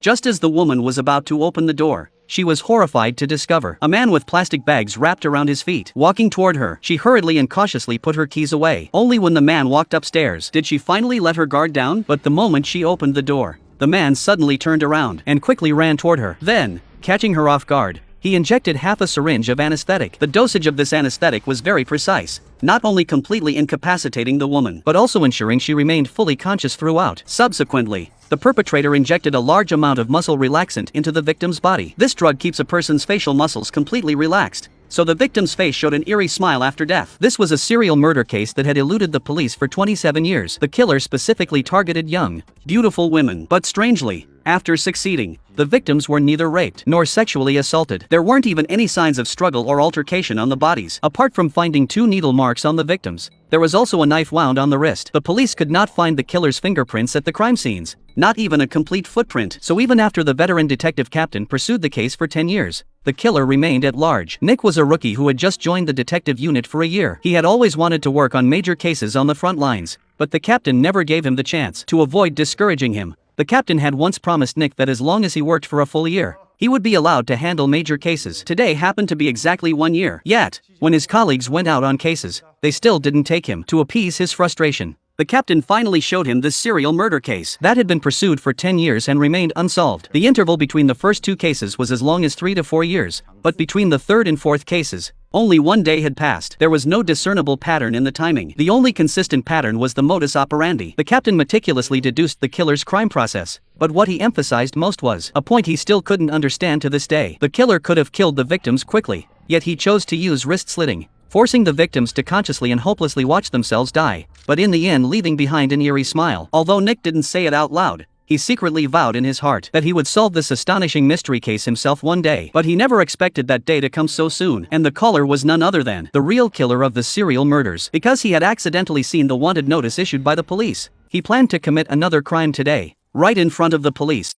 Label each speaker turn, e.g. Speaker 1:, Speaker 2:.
Speaker 1: Just as the woman was about to open the door, she was horrified to discover a man with plastic bags wrapped around his feet walking toward her. She hurriedly and cautiously put her keys away. Only when the man walked upstairs did she finally let her guard down. But the moment she opened the door, the man suddenly turned around and quickly ran toward her. Then, catching her off guard, he injected half a syringe of anesthetic. The dosage of this anesthetic was very precise, not only completely incapacitating the woman, but also ensuring she remained fully conscious throughout. Subsequently, the perpetrator injected a large amount of muscle relaxant into the victim's body. This drug keeps a person's facial muscles completely relaxed, so the victim's face showed an eerie smile after death. This was a serial murder case that had eluded the police for 27 years. The killer specifically targeted young, beautiful women. But strangely, after succeeding, the victims were neither raped nor sexually assaulted. There weren't even any signs of struggle or altercation on the bodies. Apart from finding 2 needle marks on the victims, there was also a knife wound on the wrist. The police could not find the killer's fingerprints at the crime scenes, not even a complete footprint. So even after the veteran detective captain pursued the case for 10 years, the killer remained at large. Nick was a rookie who had just joined the detective unit for a year. He had always wanted to work on major cases on the front lines, but the captain never gave him the chance. To avoid discouraging him, the captain had once promised Nick that as long as he worked for a full year, he would be allowed to handle major cases. Today happened to be exactly 1 year. Yet, when his colleagues went out on cases, they still didn't take him. To appease his frustration, the captain finally showed him this serial murder case that had been pursued for 10 years and remained unsolved. The interval between the first 2 cases was as long as 3 to 4 years, but between the third and fourth cases, only 1 day had passed. There was no discernible pattern in the timing. The only consistent pattern was the modus operandi. The captain meticulously deduced the killer's crime process, but what he emphasized most was a point he still couldn't understand to this day. The killer could have killed the victims quickly, yet he chose to use wrist slitting, forcing the victims to consciously and hopelessly watch themselves die, but in the end leaving behind an eerie smile. Although Nick didn't say it out loud, he secretly vowed in his heart that he would solve this astonishing mystery case himself one day. But he never expected that day to come so soon, and the caller was none other than the real killer of the serial murders. Because he had accidentally seen the wanted notice issued by the police, he planned to commit another crime today, right in front of the police.